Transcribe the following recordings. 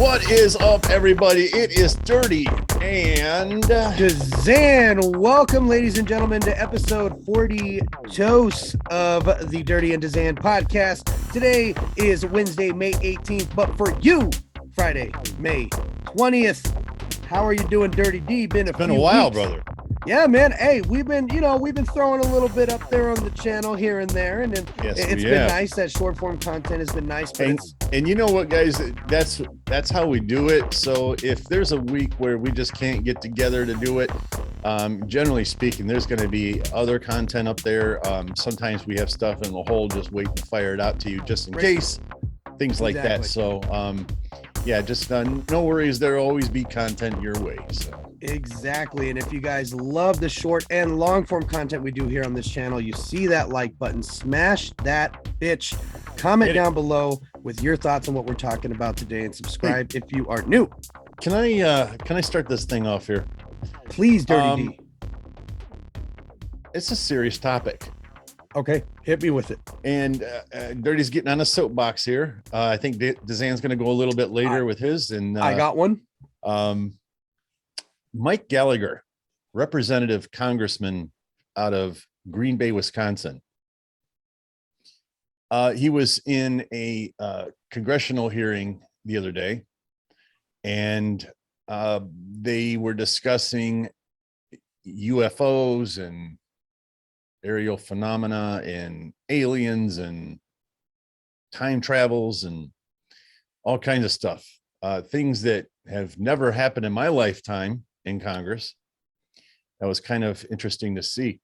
What is up, everybody? It is Dirty and DZAN. Welcome, ladies and gentlemen, to episode 42 of the Dirty and DZAN podcast. Today is Wednesday, May 18th, but for you, Friday, May 20th. How are you doing, Dirty D? Been a while, weeks. brother. Yeah, man. Hey, we've been throwing a little bit up there on the channel here and there, and then it's been nice. That short form content has been nice. But and you know what, guys? That's how we do it. So if there's a week where we just can't get together to do it, generally speaking, there's going to be other content up there. Sometimes we have stuff in the hole, just waiting to fire it out to you, just in case, things like that. So yeah, just no worries. There'll always be content your way. So. Exactly. And if you guys love the short and long form content we do here on this channel, you see that like button, smash that bitch, comment down below with your thoughts on what we're talking about today, and subscribe if you are new. Can I start this thing off here? Please, Dirty D. It's a serious topic. Okay, hit me with it. And Dirty's getting on a soapbox here. I think DZAN's going to go a little bit later with his. And I got one. Mike Gallagher, representative congressman out of Green Bay, Wisconsin. He was in a congressional hearing the other day, and they were discussing UFOs and aerial phenomena and aliens and time travels and all kinds of stuff. Things that have never happened in my lifetime in Congress. That was kind of interesting to see.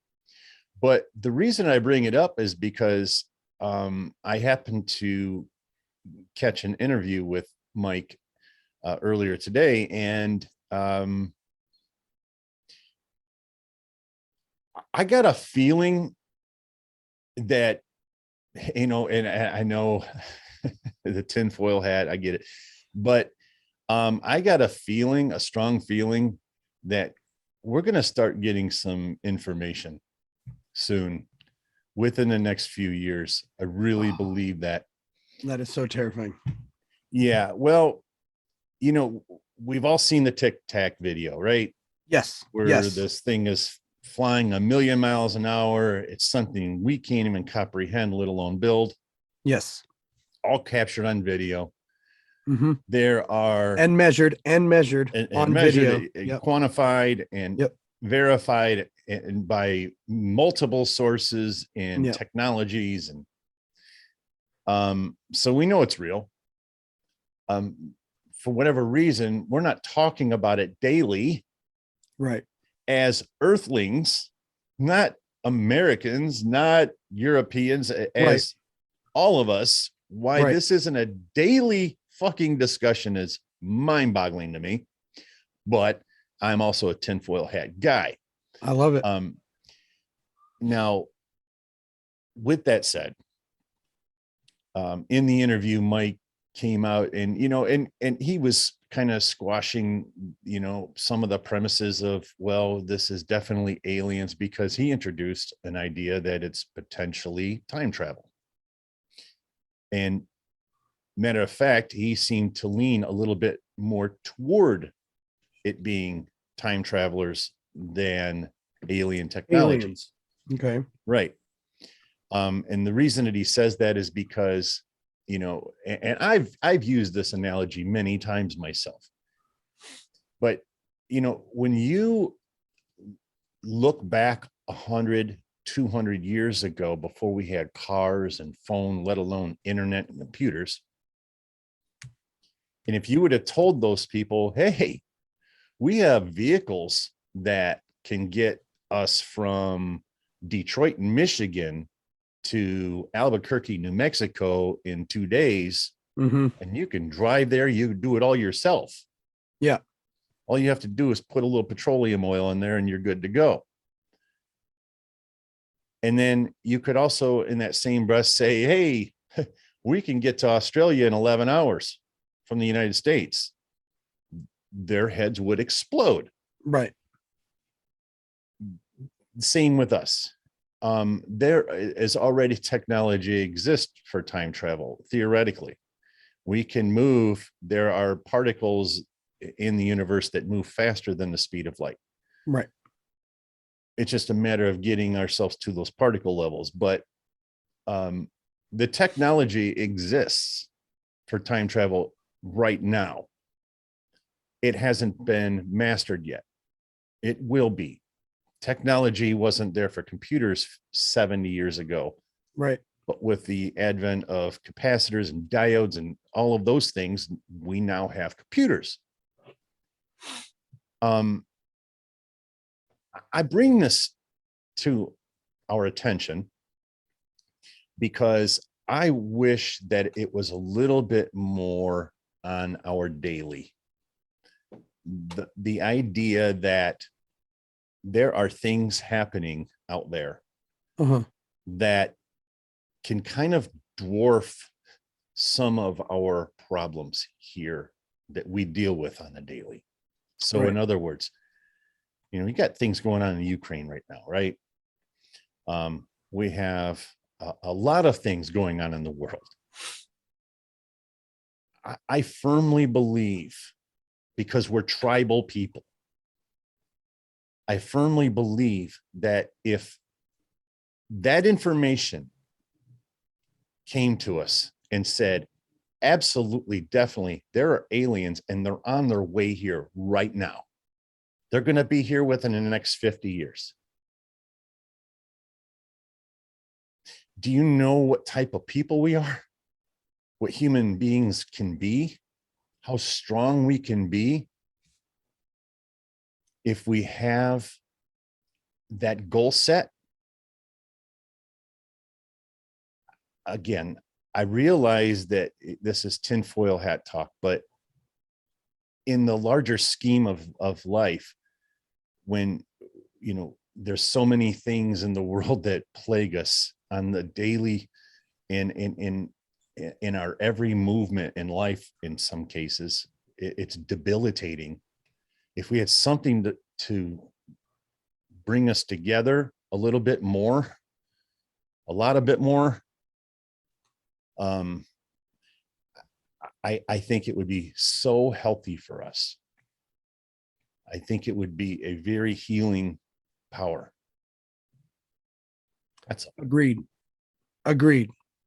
But the reason I bring it up is because I happened to catch an interview with Mike earlier today, and I got a feeling that, and I know the tinfoil hat, I get it, but I got a strong feeling that we're going to start getting some information soon within the next few years. I really believe that. That is so terrifying. Yeah. Well, we've all seen the Tic Tac video, right? Yes. Where this thing is flying 1,000,000 miles an hour. It's something we can't even comprehend, let alone build. Yes. All captured on video. Mm-hmm. There are and measured on measured, video, quantified and verified and by multiple sources and technologies, and so we know it's real. For whatever reason, we're not talking about it daily, right? As Earthlings, not Americans, not Europeans, as all of us. Why this isn't a daily fucking discussion is mind-boggling to me, but I'm also a tinfoil hat guy. I love it. Now, with that said, in the interview, Mike came out and and he was kind of squashing some of the premises of, well, this is definitely aliens, because he introduced an idea that it's potentially time travel. And matter of fact, he seemed to lean a little bit more toward it being time travelers than alien technologies. Okay. Right. And the reason that he says that is because, and I've used this analogy many times myself, but, when you look back 100, 200 years ago, before we had cars and phone, let alone internet and computers, and if you would have told those people, hey, we have vehicles that can get us from Detroit, Michigan to Albuquerque, New Mexico in 2 days, and you can drive there, you do it all yourself. Yeah. All you have to do is put a little petroleum oil in there and you're good to go. And then you could also, in that same breath, say, hey, we can get to Australia in 11 hours from the United States. Their heads would explode. Right. Same with us. There is already technology exists for time travel, theoretically. We can move. There are particles in the universe that move faster than the speed of light. Right. It's just a matter of getting ourselves to those particle levels. But the technology exists for time travel right now. It hasn't been mastered yet. It will be. Technology wasn't there for computers 70 years ago. Right. But with the advent of capacitors and diodes and all of those things, we now have computers. I bring this to our attention because I wish that it was a little bit more on our daily. The idea that there are things happening out there that can kind of dwarf some of our problems here that we deal with on a daily. So in other words, you got things going on in Ukraine right now, right? We have a lot of things going on in the world. I firmly believe, because we're tribal people, I firmly believe that if that information came to us and said, absolutely, definitely, there are aliens and they're on their way here right now. They're going to be here within the next 50 years. Do you know what type of people we are? What human beings can be? How strong we can be? If we have that goal set. Again, I realize that this is tinfoil hat talk, but in the larger scheme of life, when there's so many things in the world that plague us on the daily, in our every movement in life, in some cases, it's debilitating. If we had something to bring us together a little bit more, a lot of bit more, I think it would be so healthy for us. I think it would be a very healing power. That's agreed.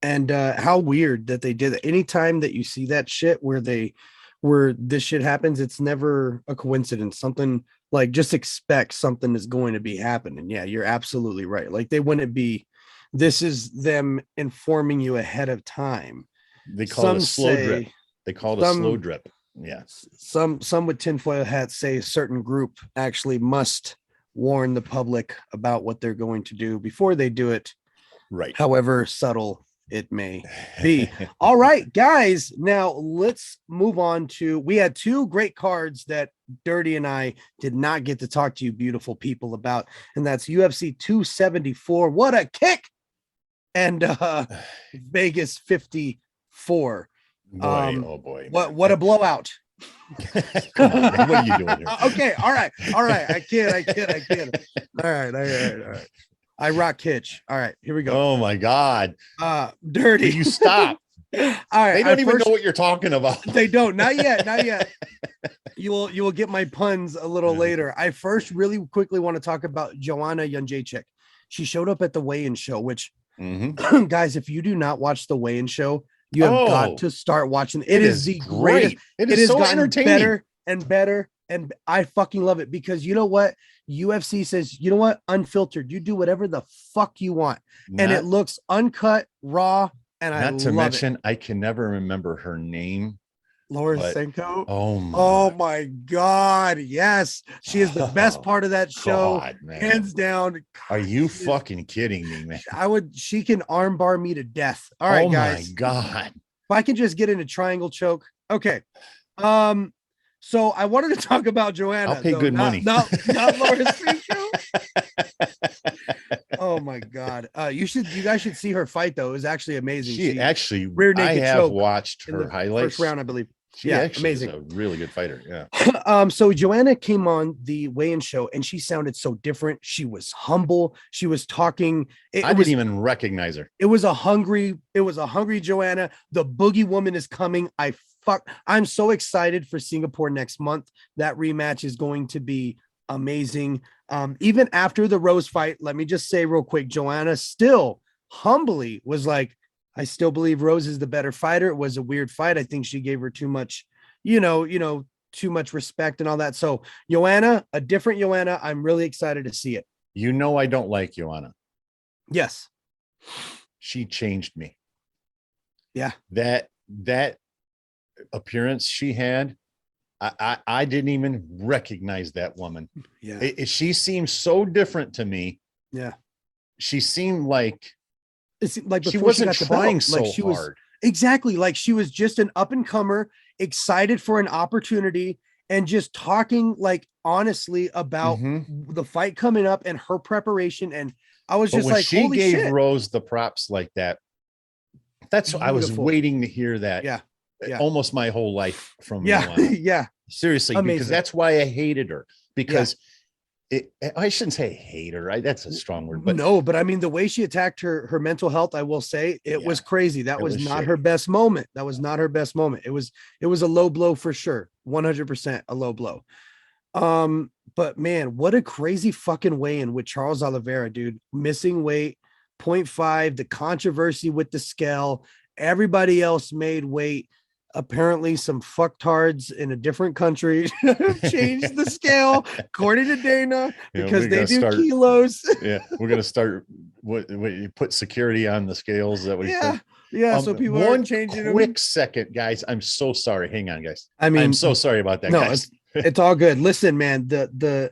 And how weird that they did it. Anytime that you see that shit where this shit happens, it's never a coincidence. Something like, just expect something is going to be happening. Yeah, you're absolutely right. Like, they wouldn't be. This is them informing you ahead of time. They call it a slow drip. They call it a slow drip. Yeah. Some with tinfoil hats say a certain group actually must warn the public about what they're going to do before they do it. Right. However subtle it may be. All right, guys. Now let's move on to, we had two great cards that Dirty and I did not get to talk to you beautiful people about, and that's UFC 274. What a kick! And Vegas 54. Boy, oh boy. What a blowout. Come on, man, what are you doing here? Okay, all right. I kid. All right. I rock Hitch. All right, here we go. Oh my God. Dirty. Will you stop? All right. They don't even know what you're talking about. They don't. Not yet. You will get my puns a little later. I first really quickly want to talk about Joanna Jędrzejczyk. She showed up at the weigh-in show, which guys, if you do not watch the weigh-in show, you have got to start watching. It is the greatest. It is so entertaining. Better and better. And I fucking love it, because you know what? UFC says, you know what? Unfiltered. You do whatever the fuck you want. And it looks uncut, raw. And I love it. Not to mention, I can never remember her name. Laura Senko. Oh my God. Yes. She is the best part of that show. God, hands down. Are you fucking kidding me, man? She can armbar me to death. All right, guys. Oh my God. If I can just get in a triangle choke. Okay. So I wanted to talk about Joanna. I'll pay good money. Not Laura Senko. Oh my God. You guys should see her fight though. It was actually amazing. She actually, rear naked I have choke watched her highlights. First round, I believe. She actually is a really good fighter. Yeah. So Joanna came on the weigh-in show and she sounded so different. She was humble. She was talking. I didn't even recognize her. It was a hungry Joanna. The Boogie Woman is coming. I'm so excited for Singapore next month. That rematch is going to be amazing. Even after the Rose fight, let me just say real quick, Joanna still humbly was like, I still believe Rose is the better fighter. It was a weird fight. I think she gave her too much, too much respect and all that. So Joanna, a different Joanna. I'm really excited to see it. I don't like Joanna. Yes. She changed me. Yeah. That appearance she had, I didn't even recognize that woman. Yeah. She seemed so different to me. Yeah. She seemed like she wasn't trying so hard. Exactly. Like she was just an up and comer, excited for an opportunity and just talking like honestly about the fight coming up and her preparation. And I was just like, she gave Rose the props like that. That's what I was waiting to hear that. Yeah. Almost my whole life from yeah. Seriously, amazing. Because that's why I hated her. Because I shouldn't say hate her. That's a strong word, but no, but I mean the way she attacked her mental health, I will say it was crazy. That was not her best moment. That was not her best moment. It was a low blow for sure. 100% a low blow. But man, what a crazy fucking weigh-in with Charles Oliveira, dude. Missing weight, 0.5, the controversy with the scale. Everybody else made weight. Apparently some fucktards in a different country changed the scale according to Dana because they do kilos. Yeah, we're gonna start what you put security on the scales that we said. So people are changing quick second, guys. I'm so sorry. Hang on, guys. I mean, I'm so sorry about that. No, guys. It's all good. Listen, man, the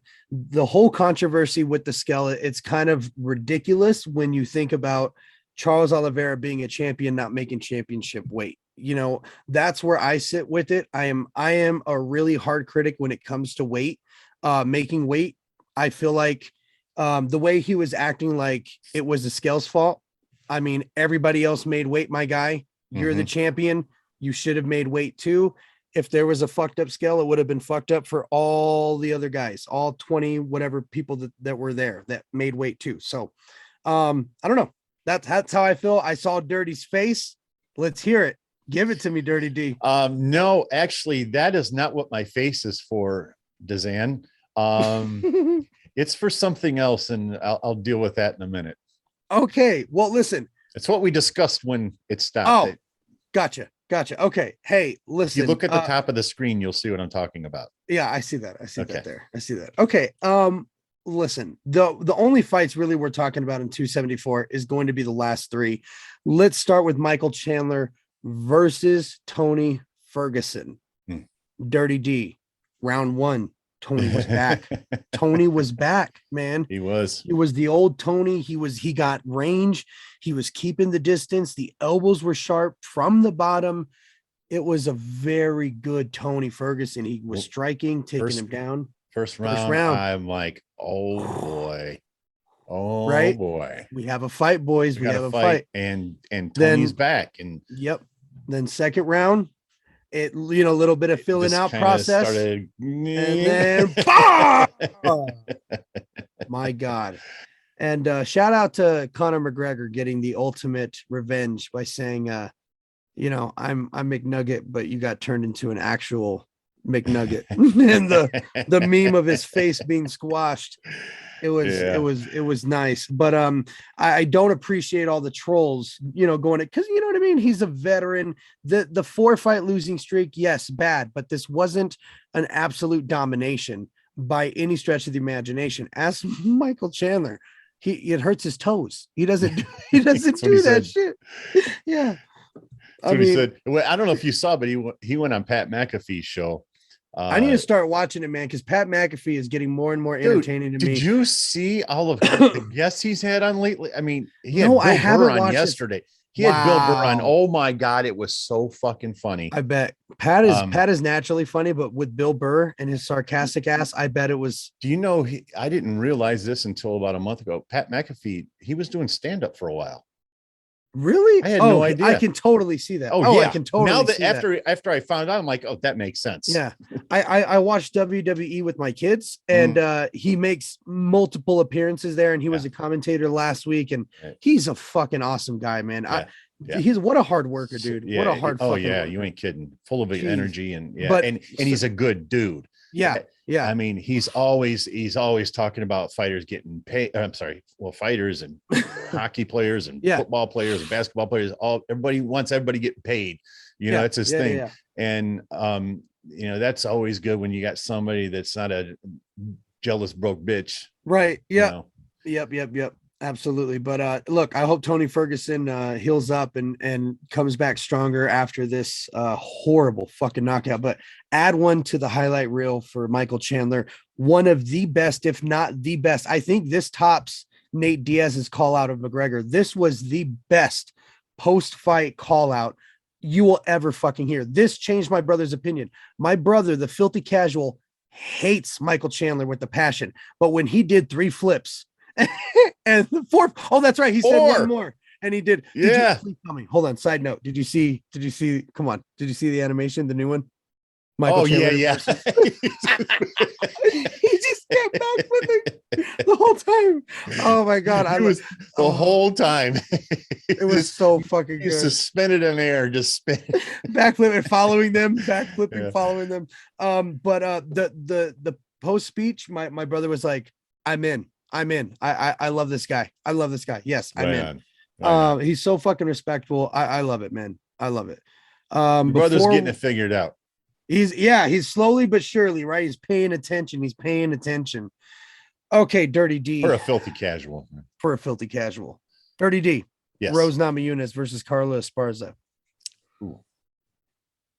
whole controversy with the scale, it's kind of ridiculous when you think about Charles Oliveira being a champion, not making championship weight. That's where I sit with it. I am a really hard critic when it comes to weight, making weight. I feel like the way he was acting like it was the scale's fault. I mean, everybody else made weight, my guy. You're the champion. You should have made weight too. If there was a fucked up scale, it would have been fucked up for all the other guys, all 20, whatever people that were there that made weight too. So I don't know. That's how I feel. I saw Dirty's face. Let's hear it. Give it to me, Dirty D. No, actually, that is not what my face is for, DZAN. It's for something else, and I'll deal with that in a minute. Okay. Well, listen. It's what we discussed when it stopped. Oh, gotcha. Okay. Hey, listen. If you look at the top of the screen, you'll see what I'm talking about. Yeah, I see that. I see that there. I see that. Okay. Listen, the only fights really we're talking about in 274 is going to be the last three. Let's start with Michael Chandler versus Tony Ferguson. Dirty D, round one. Tony was back. Tony was back, man. He was the old Tony. He got range. He was keeping the distance. The elbows were sharp from the bottom. It was a very good Tony Ferguson. He was striking, taking him down. First round. I'm like, oh boy. Oh right? Boy. We have a fight, boys. We have a fight. And Tony's back. And yep. Then second round, a little bit of filling out process. And then my God. And shout out to Conor McGregor getting the ultimate revenge by saying I'm McNugget, but you got turned into an actual McNugget. And the meme of his face being squashed. It was nice, but I don't appreciate all the trolls, going because you know what I mean. He's a veteran. The 4-fight losing streak, yes, bad, but this wasn't an absolute domination by any stretch of the imagination. Ask Michael Chandler, it hurts his toes. He doesn't do that shit. Yeah, he said. Well, I don't know if you saw, but he went on Pat McAfee's show. I need to start watching it, man, because Pat McAfee is getting more and more entertaining to me. Did you see all of the guests he's had on lately? I mean, he had Bill Burr on yesterday. He had Bill Burr on. Oh my God, it was so fucking funny. I bet Pat is naturally funny, but with Bill Burr and his sarcastic ass, I bet it was. Do you know? I didn't realize this until about a month ago. Pat McAfee, he was doing stand up for a while. Really? I had no I idea. can totally see that. Oh, yeah. I can totally now that see that. after I found out, I'm like, oh, that makes sense. Yeah. I watched WWE with my kids, and he makes multiple appearances there, and he was a commentator last week, and he's a fucking awesome guy, man. He's what a hard worker, dude. What a hard fucking worker. You ain't kidding. Full of energy and but he's a good dude. Yeah. I mean, he's always talking about fighters getting paid. I'm sorry, fighters and hockey players and football players and basketball players. Everybody wants everybody getting paid. You know, that's his thing. Yeah. And you know, that's always good when you got somebody that's not a jealous broke bitch. Right. Yeah. You know? Yep. Absolutely. But look, I hope Tony Ferguson heals up and comes back stronger after this horrible fucking knockout. But add one to the highlight reel for Michael Chandler, one of the best, if not the best. I think this tops Nate Diaz's call out of McGregor. This was the best post-fight call out you will ever fucking hear. This changed my brother's opinion. My brother, the filthy casual, hates Michael Chandler with the passion. But when he did 3 flips, and the 4th, oh, that's right. He said one more, and he did. Yeah. Please tell me. Hold on. Side note. Did you see? Come on. Did you see the animation, the new one? Michael Chandler yeah. He just kept back flipping the whole time. Oh my god! The whole time. It was so fucking good. Suspended in air, just spin. Backflipping, following them. Following them. But the post speech, my brother was like, "I'm in. I love this guy. Yes, I'm in. He's so fucking respectful. I love it, man. I love it. Brother's getting it figured out. He's slowly but surely, right? He's paying attention. Okay, Dirty D. For a filthy casual. Dirty D. Yes. Rose Namajunas versus Carla Esparza. Ooh.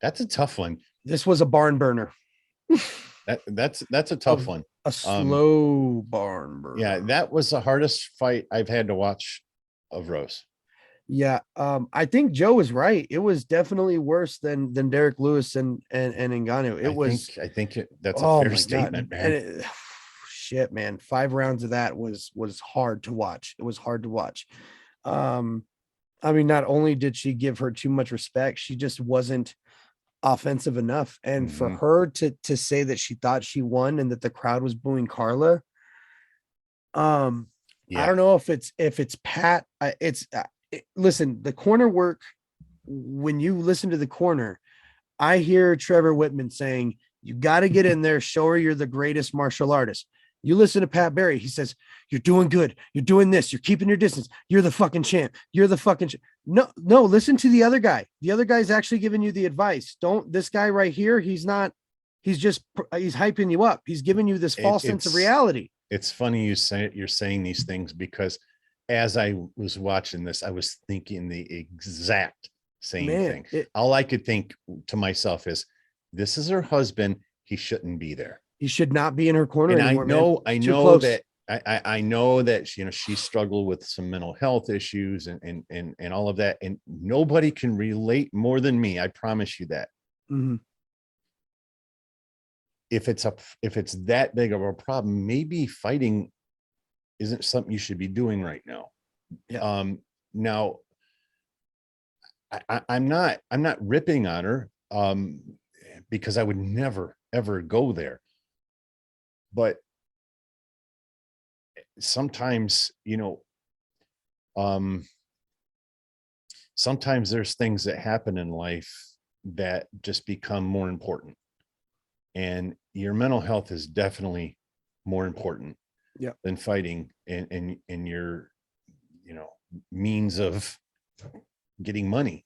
That's a tough one. This was a barn burner. That's a tough one. A slow barn burner. Yeah, that was the hardest fight I've had to watch of Rose. Yeah, I think Joe is right. It was definitely worse than Derek Lewis and Ngannou. I think that's a fair statement, man. Shit, man. 5 rounds of that was hard to watch. It was hard to watch. I mean, not only did she give her too much respect, she just wasn't offensive enough. And for her to say that she thought she won and that the crowd was booing Carla, I don't know if it's Pat. Listen, the corner work, when you listen to the corner, I hear Trevor Whitman saying, you got to get in there, show her you're the greatest martial artist. You listen to Pat Barry, he says, you're doing good. You're doing this. You're keeping your distance. You're the fucking champ. No, listen to the other guy. The other guy's actually giving you the advice. This guy right here, he's hyping you up. He's giving you this false sense of reality. It's funny you're saying these things, because as I was watching this, I was thinking the exact same thing. All I could think to myself is, this is her husband. He shouldn't be there. He should not be in her corner anymore. I know that I know that she struggled with some mental health issues and all of that, and nobody can relate more than me. I promise you that. Mm-hmm. If it's that big of a problem, maybe fighting isn't something you should be doing right now. Yeah. Now I'm not ripping on her, because I would never ever go there. But sometimes, sometimes there's things that happen in life that just become more important, and your mental health is definitely more important than fighting and your means of getting money.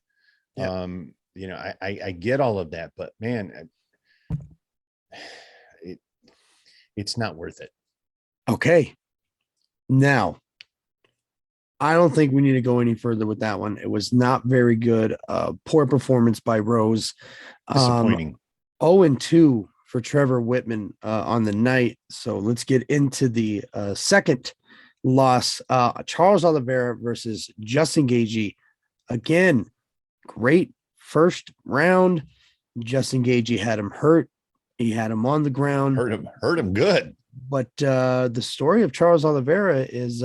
I get all of that, but man, it's not worth it. Okay. Now, I don't think we need to go any further with that one. It was not very good. Poor performance by Rose. Disappointing. 0-2 for Trevor Whitman on the night. So let's get into the second loss. Charles Oliveira versus Justin Gaethje. Again, great first round. Justin Gaethje had him hurt. He had him on the ground. Hurt him good. But the story of Charles Oliveira is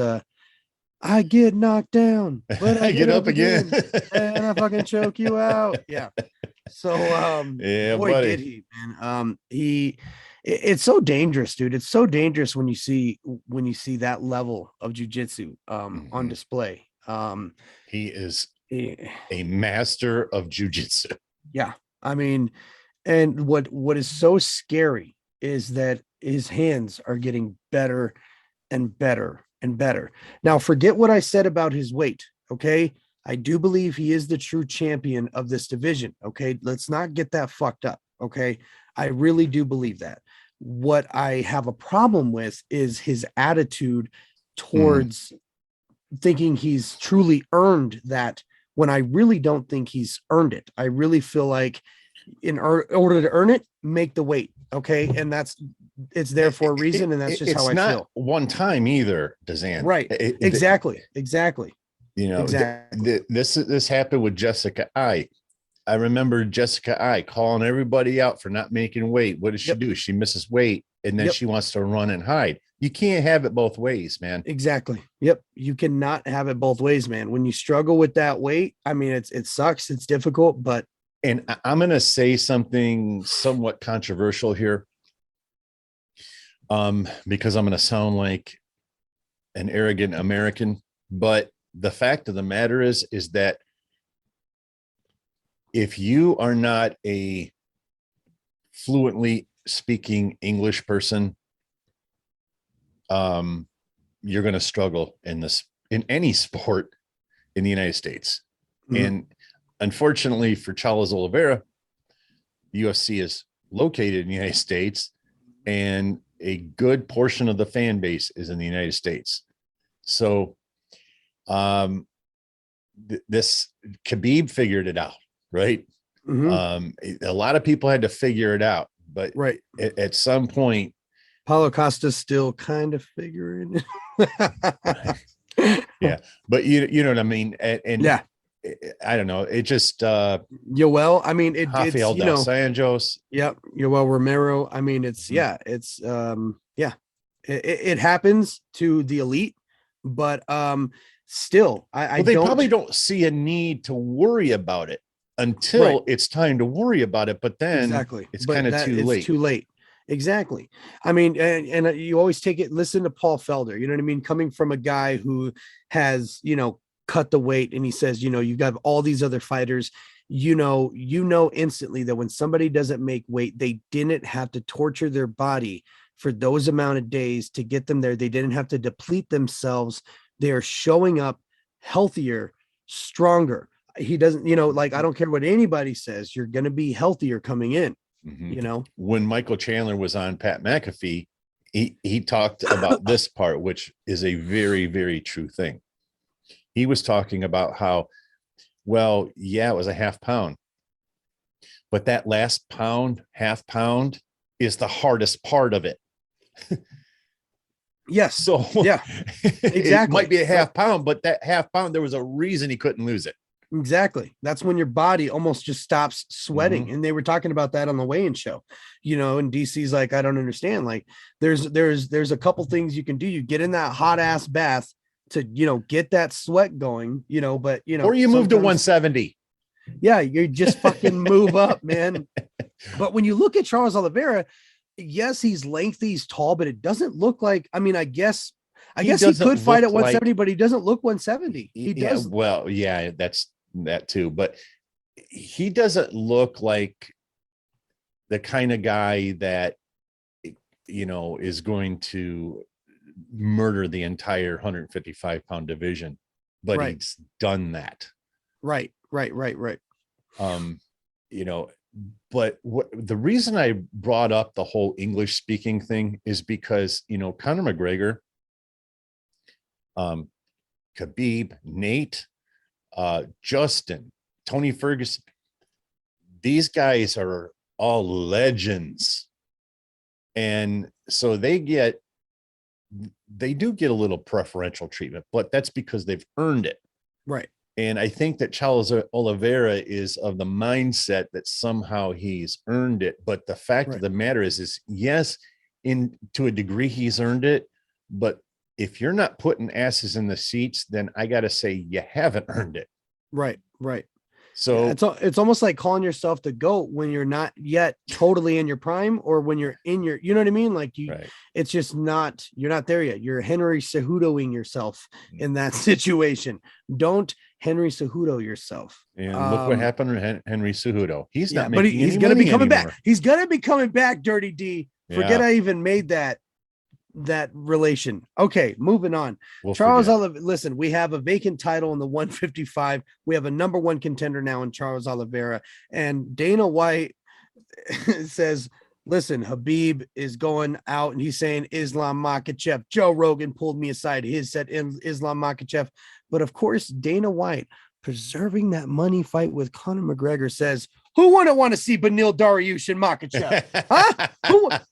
I get knocked down, but I I get get up up again. and I fucking choke you out. Yeah. So Yeah, boy did buddy. he, man. It's so dangerous, dude. It's so dangerous when you see that level of jujitsu on Mhm. display. He is eh, a master of jujitsu. yeah. I mean, and what is so scary is that his hands are getting better and better and better. Now, forget what I said about his weight. Okay. I do believe he is the true champion of this division. Okay. Let's not get that fucked up. Okay. I really do believe that. What I have a problem with is his attitude Mm. towards thinking he's truly earned that when I really don't think he's earned it. I really feel like order to earn it, make the weight. Okay. And it's there for a reason. And that's just how It's I not feel. one time either, DZAN. Right. Exactly. Exactly. Exactly. This happened with Jessica I. I remember Jessica I calling everybody out for not making weight. What does she Yep. do? She misses weight and then Yep. she wants to run and hide. You can't have it both ways, man. Exactly. Yep. You cannot have it both ways, man. When you struggle with that weight, I mean, it sucks. It's difficult, but And I'm going to say something somewhat controversial here, because I'm going to sound like an arrogant American. But the fact of the matter is that if you are not a fluently speaking English person, um, you're going to struggle in any sport in the United States. mhm. And unfortunately for Charles Oliveira, UFC is located in the United States, and a good portion of the fan base is in the United States. So, this Khabib figured it out, right? Mhm. A lot of people had to figure it out, but Right. at some point, Paulo Costa's still kind of figuring it. yeah. But you know what I mean, and Yeah. I don't know. It just Yoel. I mean, it's Rafael dos Anjos. yep. Yoel Romero. I mean, Mhm. yeah. It happens to the elite, but still, I Well, they probably don't don't see a need to worry about it right. until it's time to worry about it. But then Exactly. it's kind But of that too it's late. too late. Exactly. I mean, and you always listen to Paul Felder, you know what I mean? Coming from a guy who has, cut the weight and he says, you got all these other fighters, instantly that when somebody doesn't make weight, they didn't have to torture their body for those amount of days to get them there. They didn't have to deplete themselves. They are showing up healthier, stronger. He doesn't, like, I don't care what anybody says, you're going to be healthier coming in, Mhm. you know? When Michael Chandler was on Pat McAfee, he talked about this part, which is a very, very true thing. He was talking about how, well, yeah, it was a half pound, but that last pound, half pound, is the hardest part of it. Yes. So Yeah, it might exactly. be a Right. half pound, but that half pound, there was a reason he couldn't lose it. Exactly. That's when your body almost just stops sweating. Mhm. And they were talking about that on the weigh-in show, and DC's like, I don't understand. Like there's a couple things you can do. You get in that hot ass bath to, get that sweat going, but Or you move to sometimes, 170. yeah, you just fucking move up, man. But when you look at Charles Oliveira, yes, he's lengthy, he's tall, but it doesn't look like, I mean, I He guess he doesn't could fight at look like, 170, but he doesn't look 170. He yeah, does. well, yeah, that's that too. But he doesn't look like the kind of guy that, is going to murder the entire 155-pound division, but Right. he's done that. Right. Right. Right. Right. Um, you know, but the reason I brought up the whole English speaking thing is because, Conor McGregor, um, Khabib, Nate, Justin, Tony Ferguson, these guys are all legends. And so they do get a little preferential treatment, but that's because they've earned it. Right. And I think that Charles Oliveira is of the mindset that somehow he's earned it. But the fact of Right. the matter is yes, to a degree he's earned it, but if you're not putting asses in the seats, then I got to say you haven't earned it. Right. So it's almost like calling yourself the GOAT when you're not yet totally in your prime, or when you're in your, you know what I mean? Like it's just not, you're not there yet. You're Henry Cejudoing yourself in that situation. Don't Henry Cejudo yourself. And look what happened to Henry Cejudo. He's not but making he's any going to money be coming anymore. back. He's going to be coming back, Dirty D. Forget I even made that relation. Okay, moving on. Charles Oliveira. Listen, we have a vacant title in the 155. We have a number one contender now in Charles Oliveira, and Dana White says, listen, Habib is going out, and he's saying Islam Makhachev. Joe Rogan pulled me aside. He said Islam Makhachev, but of course Dana White, preserving that money fight with Conor McGregor, says, who wouldn't want to see Beneil Dariush and Makhachev? Huh?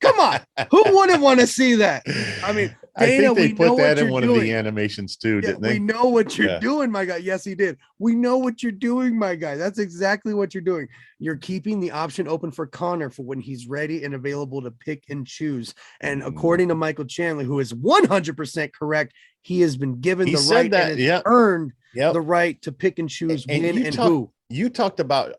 Come on. Who wouldn't want to see that? I mean, Dana, I think they put that in one doing. of the animations too, didn't they? We know what you're doing, my guy. Yes, he did. We know what you're doing, my guy. That's exactly what you're doing. You're keeping the option open for Conor for when he's ready and available to pick and choose. And according to Michael Chandler, who is 100% correct, he has been given the right and has earned the right to pick and choose when and who. You talked about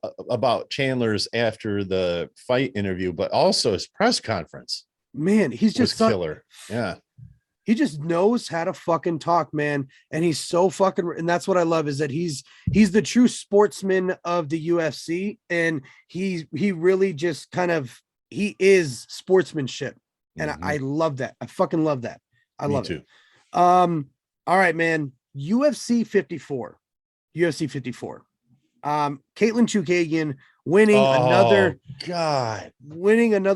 Chandler's after the fight interview, but also his press conference. Man, he's just killer. Yeah. He just knows how to fucking talk, man. And he's so fucking, and that's what I love, is that he's the true sportsman of the UFC. And he really just kind of, he is sportsmanship. And I love that. I fucking love that. I love it. All right, man. UFC 54. Caitlin Chookagian winning another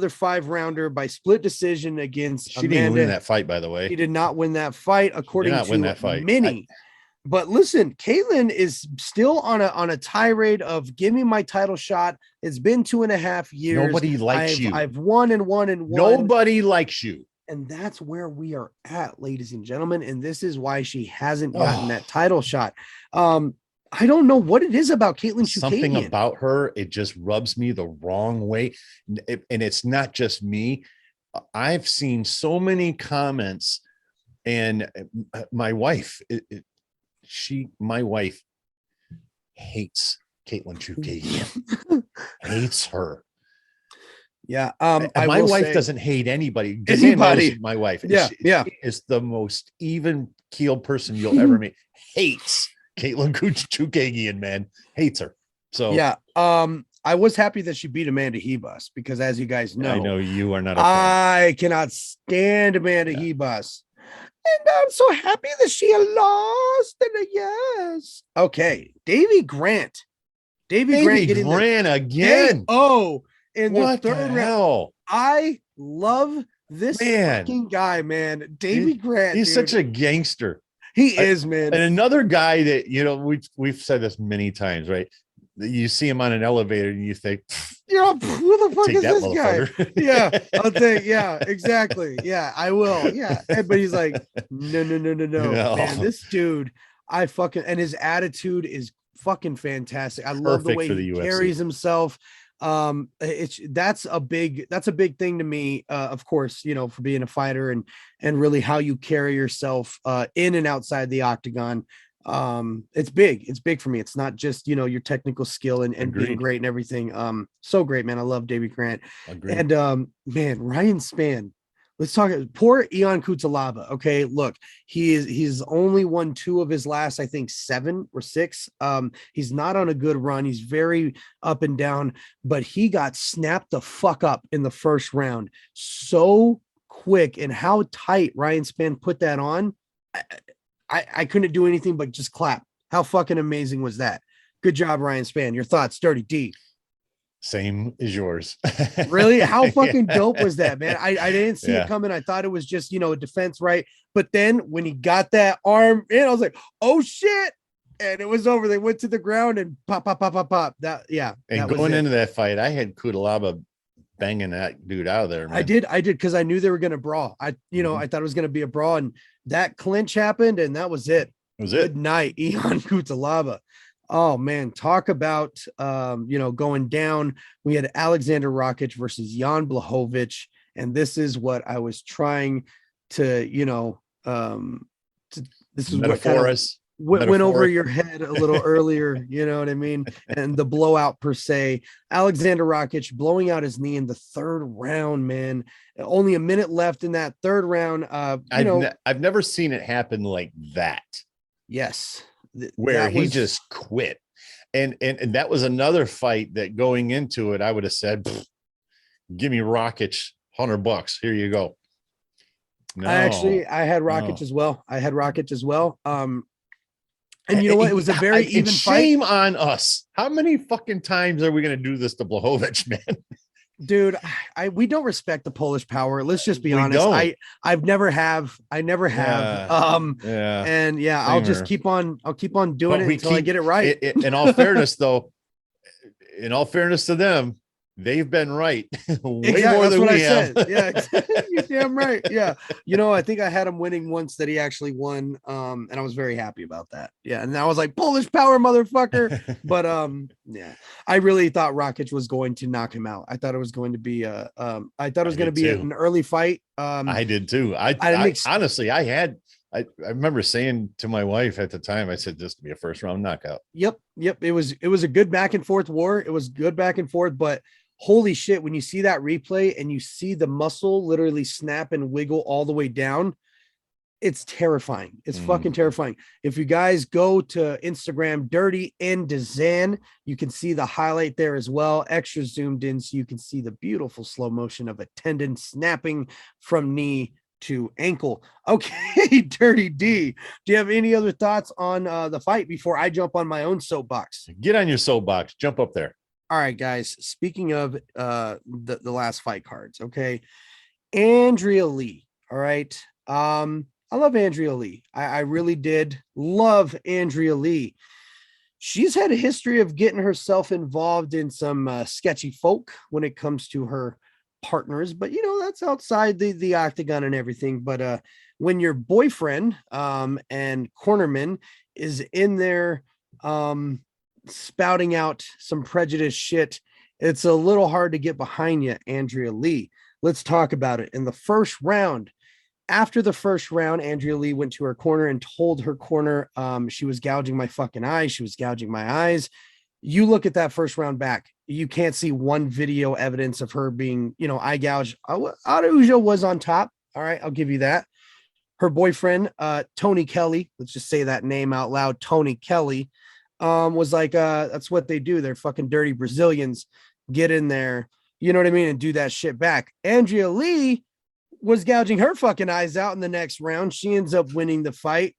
5-rounder by split decision against She Amanda. didn't win that fight, by the way. He did not win that fight, according to many. But listen, Caitlin is still on a tirade of give me my title shot. It's been 2.5 years. Nobody likes you. I've won and won and won. Nobody likes you. And that's where we are at, ladies and gentlemen. And this is why she hasn't gotten that title shot. I don't know what it is about Caitlin Chookagian. Something about her, it just rubs me the wrong way. And it's not just me. I've seen so many comments, and my wife, my wife hates Caitlin Chookagian. Hates her. Yeah. My wife doesn't hate anybody. My wife. She is the most even-keeled person you'll ever meet. Hates Caitlin Chookagian, man. Hates her. So yeah. I was happy that she beat Amanda Hebus, because as you guys know, I know you are not. I cannot stand Amanda Hebus. And I'm so happy that she lost. Yes. Okay. Davy Grant getting Grant again. In the third round. I love this fucking guy, man. Davy Grant. He's such a gangster. He is, man. And another guy that, we've said this many times, right? You see him on an elevator and you think, who the fuck is this guy? Yeah, I'll take, exactly. Yeah, I will. Yeah. But he's like, no. Man, this dude, and his attitude is fucking fantastic. I love the way he carries himself. That's a big thing to me, of course, for being a fighter and really how you carry yourself in and outside the octagon. It's big for me. It's not just your technical skill and being great and everything. So great, man. I love Davy Grant. Agreed. And man, Ryan Spann. Let's talk. Poor Ion Cutelaba. Okay, look, he's only won 2 of his last, I think, 7 or 6. He's not on a good run. He's very up and down, but he got snapped the fuck up in the first round so quick, and how tight Ryan Spann put that on. I couldn't do anything but just clap. How fucking amazing was that? Good job, Ryan Spann. Your thoughts, Dirty D. Same as yours. Really? How fucking dope was that, man? I didn't see it coming. I thought it was just, a defense, right? But then when he got that arm in, I was like, oh shit. And it was over. They went to the ground and pop. And going into that fight, I had Cutelaba banging that dude out of there, man. I did because I knew they were going to brawl. I thought it was going to be a brawl, and that clinch happened, and that was it. Good night, Ion Cutelaba. Oh man, talk about going down. We had Alexander Rakic versus Jan Blachowicz, and this is what I was trying to Um, this is what kind of Metaphorous. went over Metaphoric. your head a little earlier, you know what I mean? And the blowout per se, Alexander Rakic blowing out his knee in the third round, man. Only a minute left in that third round. I've never seen it happen like that, Yes, where that he was just quit. And that was another fight that going into it, I would have said, give me Rakic $100. Here you go. No, I had Rakic no. as well. I had Rakic as well. And you know what? It was a very even fight. Shame on us. How many fucking times are we going to do this to Blachowicz, man? Dude, we don't respect the Polish power. Let's just be We honest. don't. I never have. Yeah. And yeah, Same I'll just here. keep on doing But it we until I keep get it right. in all fairness, though, in all fairness to them, they've been right way Exactly. more That's than what we I have. said. Yeah, you're damn right. Yeah. You know, I think I had him winning once that he actually won. And I was very happy about that. Yeah. And I was like, Polish power, motherfucker. But yeah, I really thought Rakic was going to knock him out. I thought it was going to be I thought it was going to be an early fight. I did too. I honestly, I remember saying to my wife at the time, I said, this could be a first round knockout. Yep. It was a good back and forth war. It was good back and forth, but holy shit, when you see that replay and you see the muscle literally snap and wiggle all the way down, it's terrifying. It's fucking terrifying. If you guys go to Instagram, Dirty and DZAN, you can see the highlight there as well, extra zoomed in so you can see the beautiful slow motion of a tendon snapping from knee to ankle. Okay, Dirty D, do you have any other thoughts on the fight before I jump on my own soapbox? Get on your soapbox, jump up there. All right, guys. Speaking of the last fight cards, okay. Andrea Lee. All right. I love Andrea Lee. I really did love Andrea Lee. She's had a history of getting herself involved in some sketchy folk when it comes to her partners, but you know, that's outside the octagon and everything. But when your boyfriend and cornerman is in there spouting out some prejudice shit, it's a little hard to get behind you, Andrea Lee. Let's talk about it. In the first round, after the first round, Andrea Lee went to her corner and told her corner she was gouging my fucking eyes. She was gouging my eyes. You look at that first round back, you can't see one video evidence of her being, you know, eye gouged. Araujo was on top. All right, I'll give you that. Her boyfriend, Tony Kelly, let's just say that name out loud, Tony Kelly, was like, that's what they do. They're fucking dirty Brazilians. Get in there, you know what I mean, and do that shit back. Andrea Lee was gouging her fucking eyes out in the next round. She ends up winning the fight.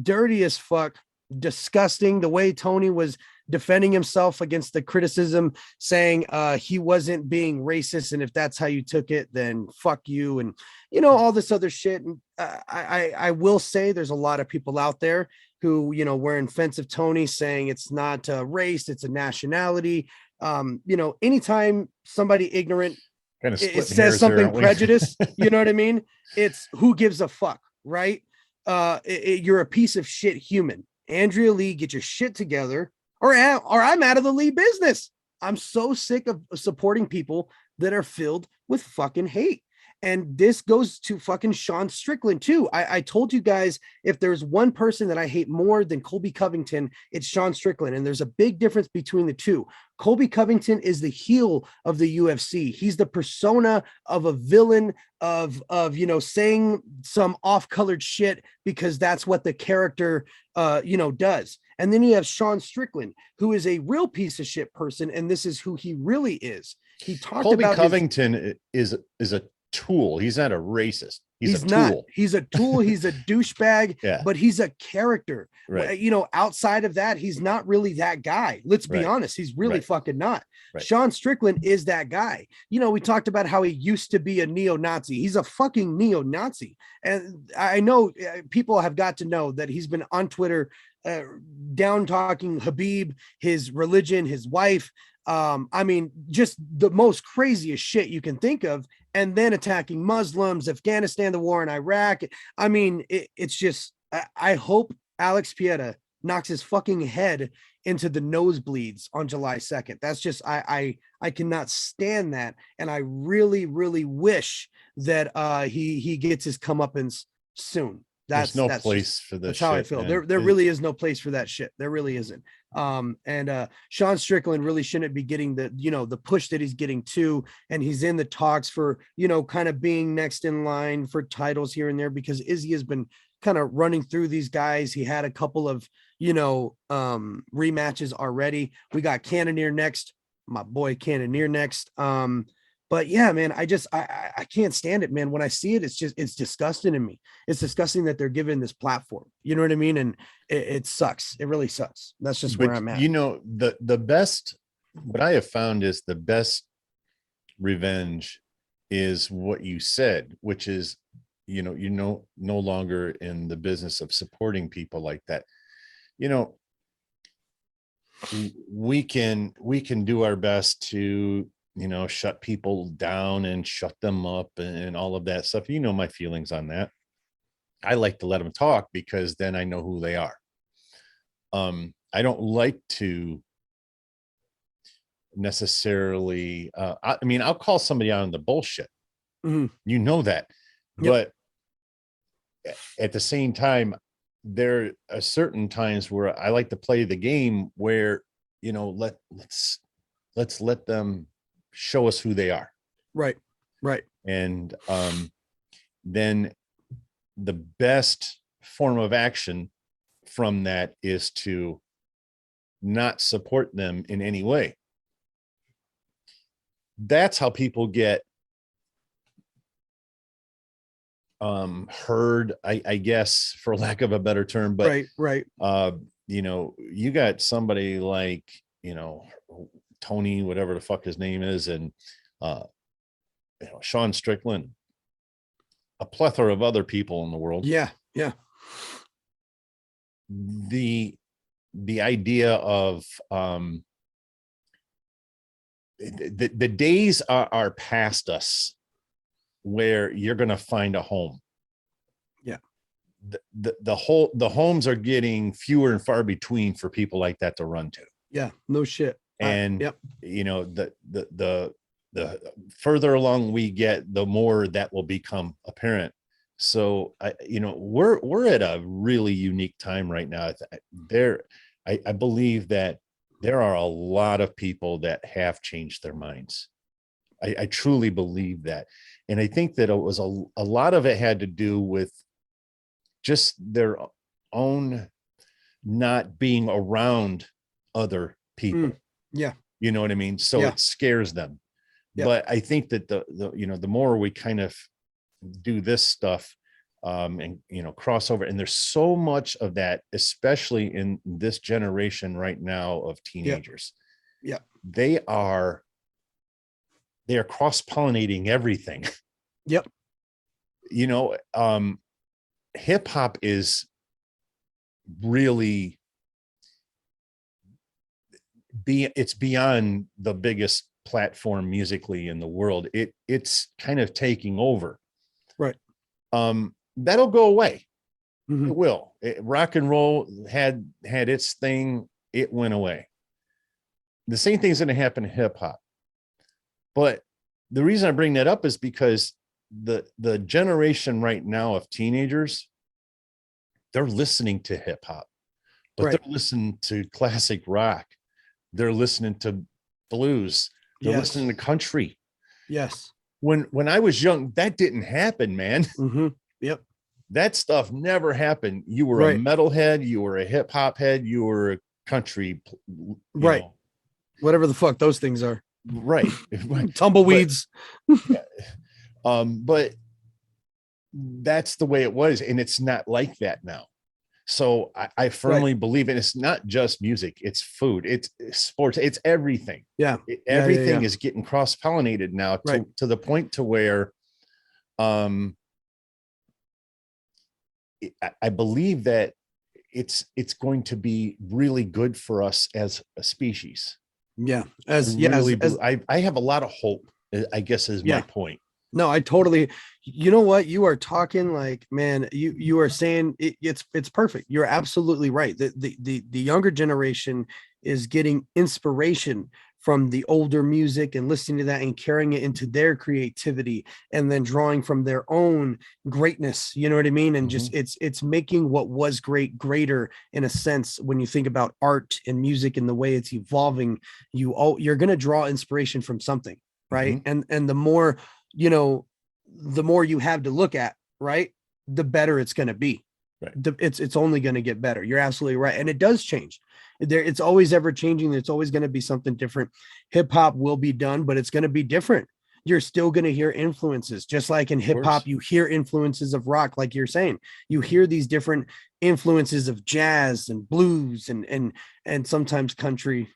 Dirty as fuck. Disgusting. The way Tony was defending himself against the criticism, saying he wasn't being racist, and if that's how you took it, then fuck you, and you know, all this other shit. And I will say there's a lot of people out there who, you know, were in defense of Tony, saying it's not a race, it's a nationality. You know, anytime somebody ignorant Kind of it says something prejudice, you know what I mean? It's who gives a fuck, right? You're a piece of shit human. Andrea Lee, get your shit together, or I'm out of the Lee business. I'm so sick of supporting people that are filled with fucking hate. And this goes to fucking Sean Strickland too. I told you guys, if there's one person that I hate more than Colby Covington, it's Sean Strickland. And there's a big difference between the two. Colby Covington is the heel of the UFC. He's the persona of a villain of you know, saying some off-colored shit because that's what the character you know, does. And then you have Sean Strickland, who is a real piece of shit person, and this is who he really is. He talked Colby about Covington is a tool. He's not a racist. He's a not. tool. He's a tool. He's a douchebag, Yeah. But he's a character. Right. You know, outside of that, he's not really that guy. Let's be honest. He's really fucking not. Right. Sean Strickland is that guy. You know, we talked about how he used to be a neo-Nazi. He's a fucking neo-Nazi. And I know people have got to know that he's been on Twitter down talking Habib, his religion, his wife. I mean, just the most craziest shit you can think of. And then attacking Muslims, Afghanistan, the war in Iraq. I mean, it's just, I hope Alex Pieta knocks his fucking head into the nosebleeds on July 2nd. That's just, I cannot stand that. And I really, really wish that he gets his comeuppance soon. There's no That's place for this that's how I shit, feel. man. There really is no place for that shit. There really isn't. And Sean Strickland really shouldn't be getting the, the push that he's getting too. And he's in the talks for, kind of being next in line for titles here and there, because Izzy has been kind of running through these guys. He had a couple of, rematches already. We got Cannonier next, my boy Cannonier next. But yeah, man, I can't stand it, man. When I see it, it's disgusting to me. It's disgusting that they're given this platform. You know what I mean? And it sucks. It really sucks. That's just where I'm at. The best, what I have found is the best revenge is what you said, which is, no longer in the business of supporting people like that. We can do our best to, shut people down and shut them up and all of that stuff. My feelings on that. I like to let them talk because then I know who they are. I don't like to necessarily, I'll call somebody out on the bullshit. Mm-hmm. That. Yep. But at the same time, there are certain times where I like to play the game where, let's let them show us who they are. Right. And then the best form of action from that is to not support them in any way. That's how people get heard, I guess, for lack of a better term. But right. You got somebody like, Tony, whatever the fuck his name is, and Sean Strickland, a plethora of other people in the world. Yeah. The idea of the days are past us where you're going to find a home. Yeah. The homes are getting fewer and far between for people like that to run to. Yeah, no shit. And the further along we get, the more that will become apparent. So we're at a really unique time right now. I believe that there are a lot of people that have changed their minds. I truly believe that. And I think that it was a lot of it had to do with just their own not being around other people. Yeah. You know what I mean? So it scares them. Yep. But I think that the more we kind of do this stuff, and cross over, and there's so much of that, especially in this generation right now of teenagers. Yeah. They are cross-pollinating everything. Yep. Hip hop is really it's beyond the biggest platform musically in the world. It's kind of taking over. Right. That'll go away. Mm-hmm. It will. Rock and roll had its thing. It went away. The same thing's going to happen to hip hop. But the reason I bring that up is because the generation right now of teenagers, they're listening to hip hop, but they're listening to classic rock. They're listening to blues. They're listening to country. Yes. When I was young, that didn't happen, man. Mm-hmm. Yep. That stuff never happened. You were a metalhead, you were a hip hop head, you were a country, right? Whatever the fuck those things are. Right. Tumbleweeds. But that's the way it was, and it's not like that now. So I firmly believe it. It's not just music, it's food, it's sports, it's everything. Yeah. Everything is getting cross-pollinated now to the point to where I believe that it's going to be really good for us as a species. Yeah. I have a lot of hope, I guess, is my point. No, I totally, you know what, you are talking like, man, you are saying it's perfect. You're absolutely right. The younger generation is getting inspiration from the older music and listening to that and carrying it into their creativity and then drawing from their own greatness, you know what I mean? And just it's making what was great greater in a sense. When you think about art and music and the way it's evolving, you're going to draw inspiration from something, right? And the more, you know, the more you have to look at, right, the better it's going to be. Right. It's only going to get better. You're absolutely right. And it does change. It's always ever changing. It's always going to be something different. Hip hop will be done, but it's going to be different. You're still going to hear influences, just like in hip hop, you hear influences of rock, like you're saying. You hear these different influences of jazz and blues and sometimes country.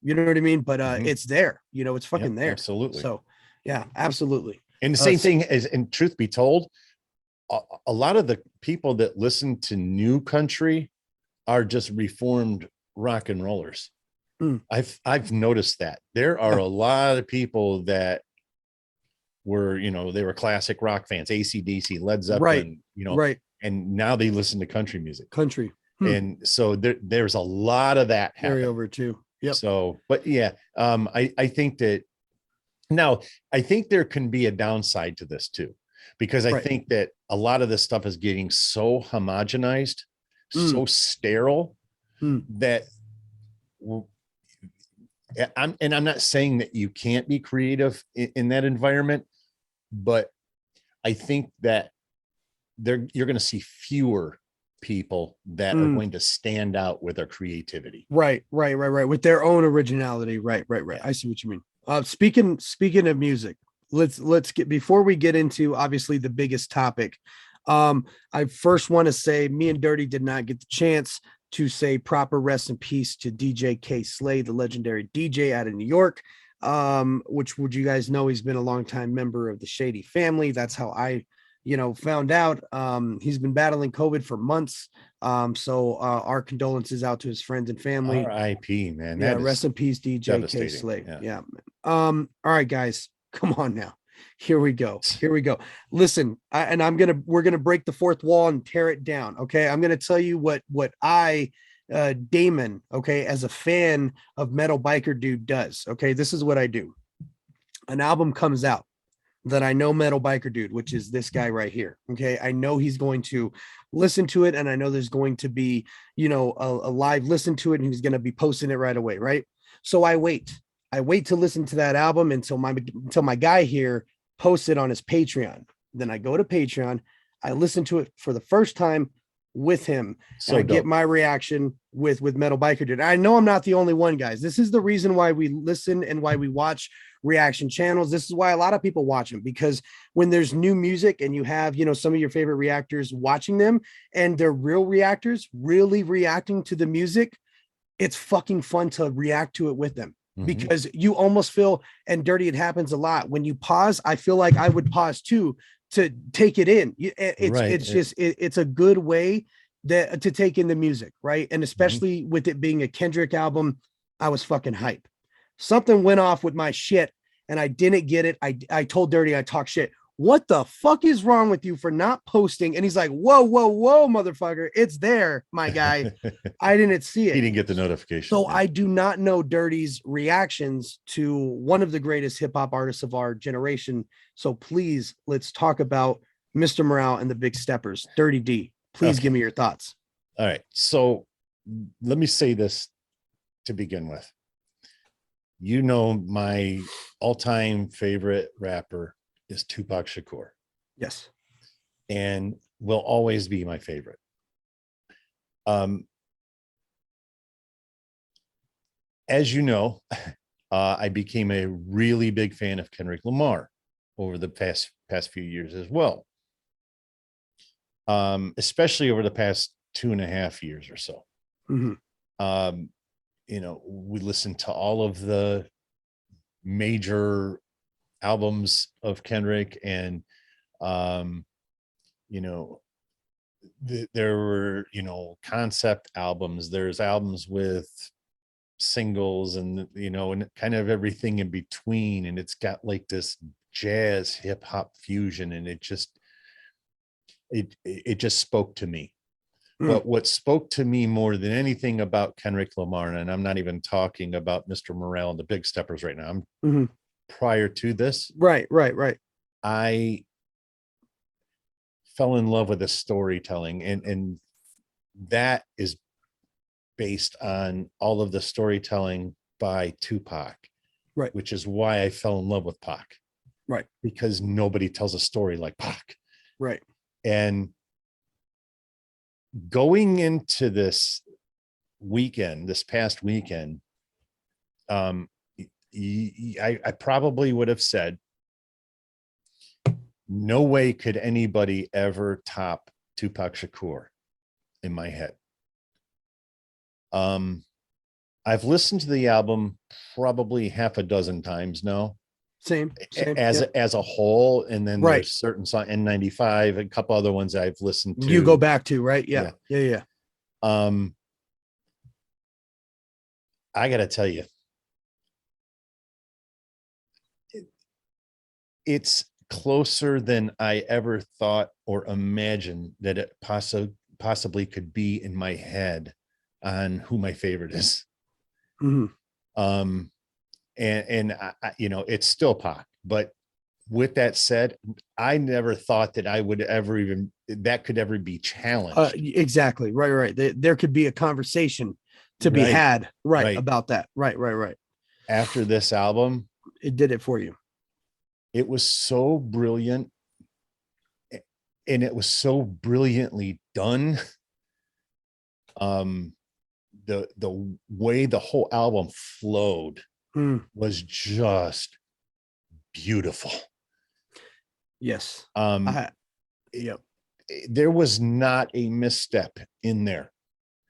You know what I mean? But it's there. You know, it's fucking there. Absolutely. So yeah, absolutely. And the same thing is, and truth be told, a lot of the people that listen to new country are just reformed rock and rollers. I've noticed that there are a lot of people that were, you know, they were classic rock fans, AC/DC, Led Zeppelin, you know, and now they listen to country music. And so there's a lot of that carry over too. Yep. So, but yeah, I think that now I think there can be a downside to this too, because I think that a lot of this stuff is getting so homogenized, so sterile that I'm not saying that you can't be creative in that environment, but I think that you're going to see fewer people that are going to stand out with their creativity. Right. With their own originality. Right. I see what you mean. Speaking of music, let's get, before we get into obviously the biggest topic. I first want to say me and Dirty did not get the chance to say proper rest in peace to DJ K Slay, the legendary DJ out of New York. Which would you guys know, he's been a longtime member of the Shady family. That's how I, you know, found out. He's been battling COVID for months. So our condolences out to his friends and family. R.I.P. man. Yeah, rest in peace, DJ K Slay. Yeah. All right, guys, come on now. Here we go. Listen, we're gonna break the fourth wall and tear it down. Okay, I'm gonna tell you what Damon, okay, as a fan of Metal Biker Dude does. Okay, this is what I do. An album comes out that I know Metal Biker Dude, which is this guy right here. Okay, I know he's going to listen to it, and I know there's going to be, you know, a live listen to it, and he's going to be posting it right away, right? So I wait to listen to that album until my guy here posts it on his Patreon. Then I go to Patreon, I listen to it for the first time with him, and I get my reaction with Metal Biker Dude. I know I'm not the only one, guys. This is the reason why we listen and why we watch reaction channels. This is why a lot of people watch them, because when there's new music and you have, you know, some of your favorite reactors watching them and they're real reactors really reacting to the music, it's fucking fun to react to it with them. Because you almost feel, and Dirty, it happens a lot when you pause. I feel like I would pause too to take it in. It's a good way to take in the music, right? And especially with it being a Kendrick album, I was fucking hype. Something went off with my shit and I didn't get it. I told Dirty I talk shit. What the fuck is wrong with you for not posting? And he's like, whoa, motherfucker. It's there, my guy. I didn't see it. He didn't get the notification. So I do not know Dirty's reactions to one of the greatest hip hop artists of our generation. So please, let's talk about Mr. Morale and the Big Steppers. Dirty D, please give me your thoughts. All right. So let me say this to begin with. You know, my all-time favorite rapper is Tupac Shakur. Yes. And will always be my favorite. As you know, I became a really big fan of Kendrick Lamar over the past few years as well. Especially over the past 2.5 years or so. You know, we listened to all of the major albums of Kendrick, and you know, there were, you know, concept albums, there's albums with singles, and you know, and kind of everything in between, and it's got like this jazz hip hop fusion, and it just spoke to me. But what spoke to me more than anything about Kendrick Lamar, and I'm not even talking about Mr. Morale and the Big Steppers right now. I'm prior to this. Right. I fell in love with the storytelling, and that is based on all of the storytelling by Tupac, right, which is why I fell in love with Pac, right, because nobody tells a story like Pac. Right. And going into this past weekend, I probably would have said, no way could anybody ever top Tupac Shakur in my head. I've listened to the album probably half a dozen times now. Same. As a whole, and then Right. there's certain song N95, a couple other ones I've listened to. You go back to, right? Yeah. I gotta tell you, it's closer than I ever thought or imagined that it possibly could be in my head on who my favorite is. And I, it's still Pac, but with that said, I never thought that I would ever that could ever be challenged. Exactly. Right. There could be a conversation to be had about that. Right. After this album, it did it for you. It was so brilliant, and it was so brilliantly done. The way the whole album flowed was just beautiful. Yes. There was not a misstep in there.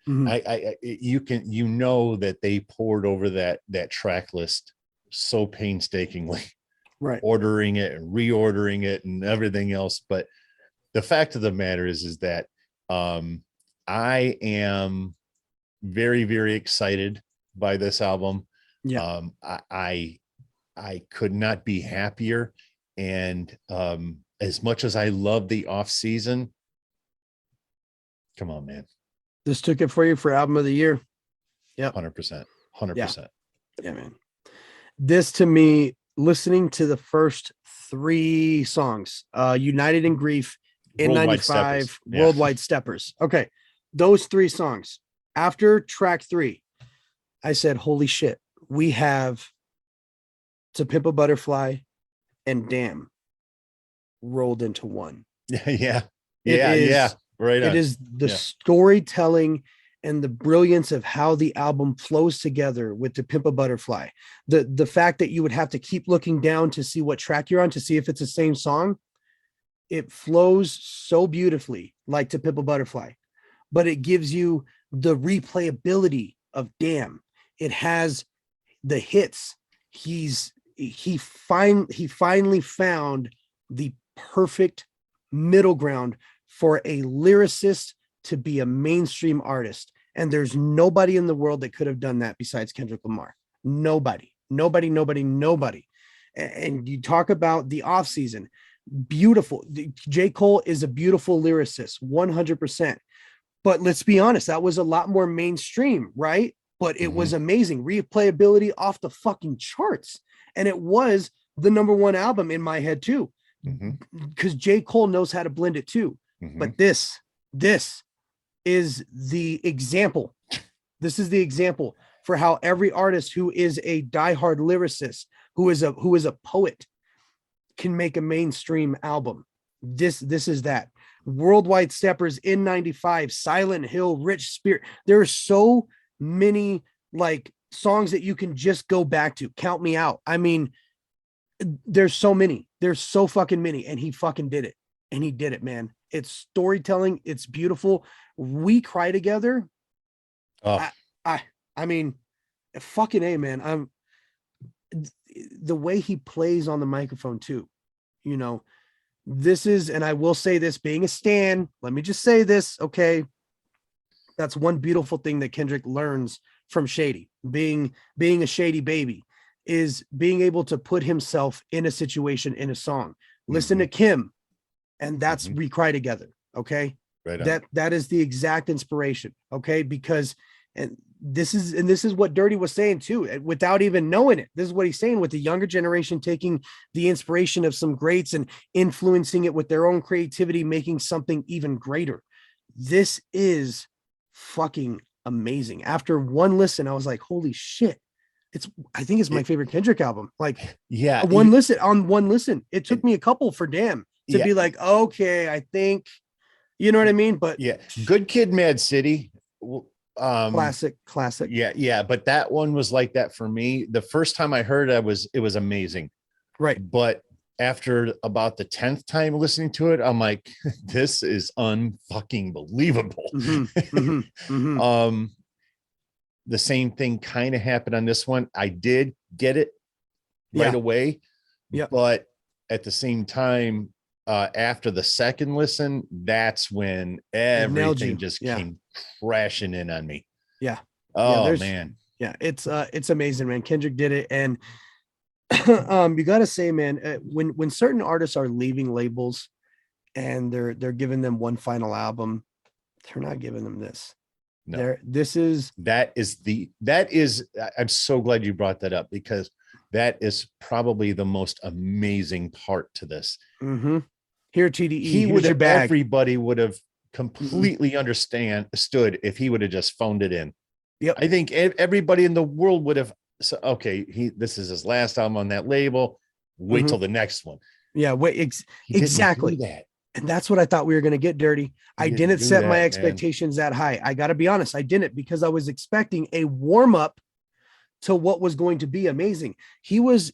You know that they poured over that track list so painstakingly, right? Ordering it and reordering it and everything else. But the fact of the matter is that I am very, very excited by this album. Yeah. I could not be happier. And as much as I love the off season, come on, man. This took it for you for album of the year. Yeah. 100%. Yeah, man. This, to me, listening to the first 3 songs, United in Grief, N95, Worldwide Steppers. Okay. Those 3 songs. After track 3, I said, holy shit, we have To Pimp a Butterfly and Damn rolled into one. Yeah. Right. It is the storytelling and the brilliance of how the album flows together with To Pimp a Butterfly. The fact that you would have to keep looking down to see what track you're on to see if it's the same song. It flows so beautifully like To Pimp a Butterfly, but it gives you the replayability of Damn. It has the hits. He finally found the perfect middle ground for a lyricist to be a mainstream artist. And there's nobody in the world that could have done that besides Kendrick Lamar. Nobody. And you talk about the off season, beautiful. J. Cole is a beautiful lyricist, 100%. But let's be honest, that was a lot more mainstream, right? But it was amazing. Replayability off the fucking charts. And it was the #1 album in my head too. Because J. Cole knows how to blend it too. But this is the example. This is the example for how every artist who is a diehard lyricist, who is a poet, can make a mainstream album. This is that. Worldwide Steppers, N95, Silent Hill, Rich Spirit. There are so many like songs that you can just go back to. Count Me Out. I mean, there's so many. There's so fucking many. And he fucking did it. And he did it, man. It's storytelling. It's beautiful. We cry together. Oh. I mean, fucking A, man. The way he plays on the microphone too, this is, and I will say this, being a stan, let me just say this, okay? That's one beautiful thing that Kendrick learns from Shady, being a Shady baby, is being able to put himself in a situation in a song. Listen to Kim, and that's We Cry Together, okay? Right on. That is the exact inspiration. Okay. Because, and this is what Dirty was saying too, without even knowing it. This is what he's saying, with the younger generation taking the inspiration of some greats and influencing it with their own creativity, making something even greater. This is fucking amazing. After one listen, I was like, holy shit. I think it's my favorite Kendrick album. Like, yeah, one listen. It took me a couple for damn to be like, okay, I think, you know what I mean? But yeah, Good Kid, Mad City. Classic. Yeah, but that one was like that for me. The first time I heard it was amazing. Right. But after about the 10th time listening to it, I'm like, this is unfucking believable. The same thing kind of happened on this one. I did get it right away. Yeah. But at the same time, after the second listen, that's when everything just came crashing in on me. Yeah. Oh man. Yeah, it's amazing, man. Kendrick did it. And you gotta say, man, when certain artists are leaving labels and they're giving them one final album, they're not giving them this. No. I'm so glad you brought that up, because that is probably the most amazing part to this. Here, TDE, everybody would have completely understood if he would have just phoned it in. Yep. I think everybody in the world would have. So, okay, this is his last album on that label. Wait till the next one. Yeah, wait, exactly that. And that's what I thought we were going to get, Dirty. I didn't set my expectations that high. I got to be honest. I didn't, because I was expecting a warm up to what was going to be amazing. He was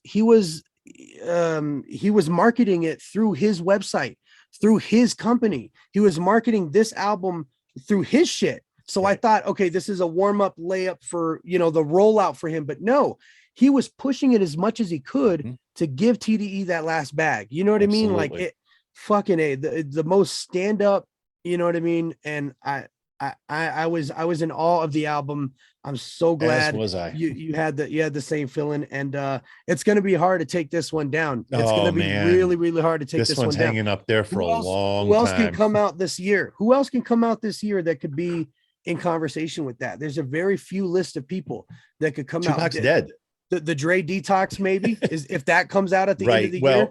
marketing it through his website, through his company. He was marketing this album through his shit. So I thought, okay, this is a warm up layup for, the rollout for him. But no, he was pushing it as much as he could to give TDE that last bag. You know what I mean? Like, it fucking the most stand up, you know what I mean? And I was in awe of the album. I'm so glad you had the same feeling. And it's going to be hard to take this one down. It's going to be really, really hard to take this one down. This one's hanging up there for a long time. Who else can come out this year? Who else can come out this year that could be in conversation with that? There's a very few list of people that could come out. Tupac's dead. The Dre Detox maybe is, if that comes out at the end of the year.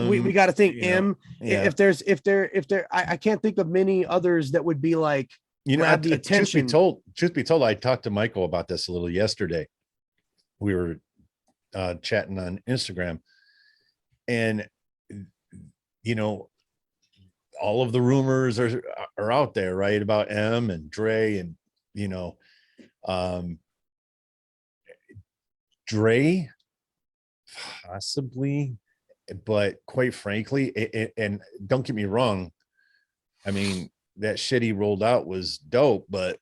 We got to think if there I can't think of many others that would be like, grab the attention. Truth be told, I talked to Michael about this a little yesterday. We were chatting on Instagram, and all of the rumors are out there, right, about M and Dre, and Dre possibly, but quite frankly, and don't get me wrong, I mean, that shit he rolled out was dope, but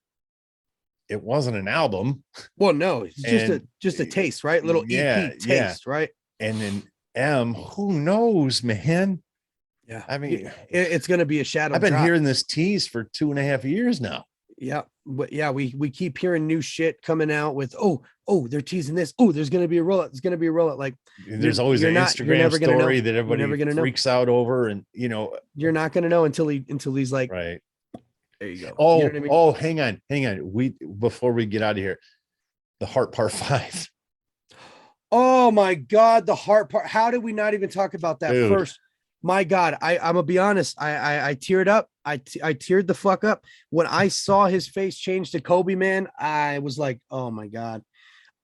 it wasn't an album. Well, no, it's just a taste, right? Little EP taste, right? And then M, who knows, man? Yeah, I mean, it's going to be a shadow. I've been hearing this tease for 2.5 years now. Yeah, but we keep hearing new shit coming out with they're teasing this. Oh, there's going to be a rollout. There's going to be a rollout. Like, there's always an Instagram story that everybody freaks out over, and you're not going to know until he's like, right. There you go. Oh, you know what I mean? hang on. Before we get out of here, the Heart Part 5. Oh my God, the Heart Part. How did we not even talk about that first? My God, I'm gonna be honest. I teared up. I teared the fuck up when I saw his face change to Kobe, man. I was like, oh my God.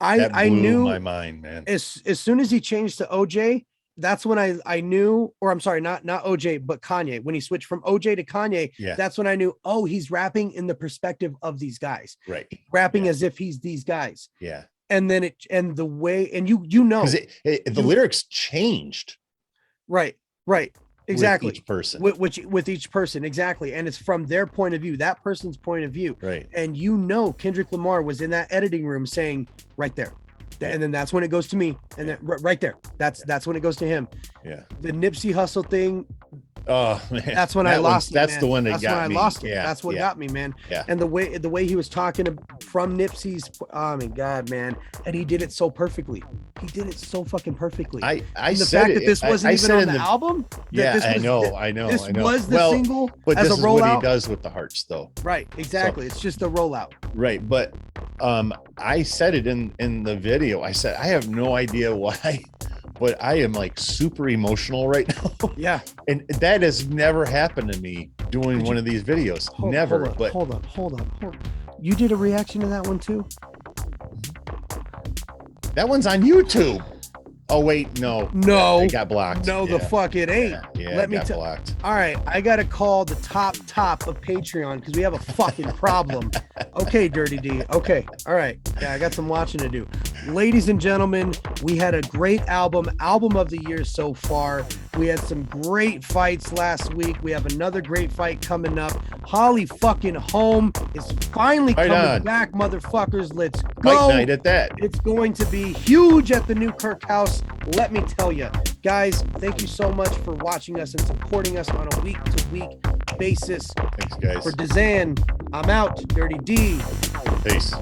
I knew my mind, man. As soon as he changed to OJ, that's when I knew, or I'm sorry, not OJ, but Kanye. When he switched from OJ to Kanye, that's when I knew, oh, he's rapping in the perspective of these guys. Right. He's rapping as if he's these guys. Yeah. And then the way, and you know, the lyrics changed. Right. Exactly. With each person. With each person. Exactly. And it's from their point of view, that person's point of view. Right. And Kendrick Lamar was in that editing room saying right there. And then that's when it goes to me. And then right there. That's when it goes to him. Yeah. The Nipsey Hussle thing, Oh man, That's when I lost it. That's man. the one that That's got when I me. lost it. Yeah, That's what yeah, got me, man. yeah. And the way he was talking from Nipsey's, oh my god, man, and he did it so perfectly. He did it so fucking perfectly. I And the said fact it. that this wasn't I even said on in the the album. Yeah, This was, I know. This I know. was the Well, single but as this a is what he rollout. does with the hearts, though. Right, exactly. So, it's just a rollout. right, but I said it in the video. I said I have no idea why, but I am like super emotional right now. Yeah. And that has never happened to me doing one of these videos. Never. Hold on. You did a reaction to that one too? That one's on YouTube. Oh wait, no, it got blocked. No, yeah. the fuck it ain't. Yeah, Let me tell. blocked. All right, I gotta call the top of Patreon because we have a fucking problem. Okay, Dirty D. Okay, all right. Yeah, I got some watching to do. Ladies and gentlemen, we had a great album of the year so far. We had some great fights last week. We have another great fight coming up. Holly fucking Holm is finally coming back, motherfuckers. Let's go. Fight night at that. It's going to be huge at the new Kirk House. Let me tell you, guys, thank you so much for watching us and supporting us on a week-to-week basis. Thanks, guys. For DZAN, I'm out. Dirty D. Peace.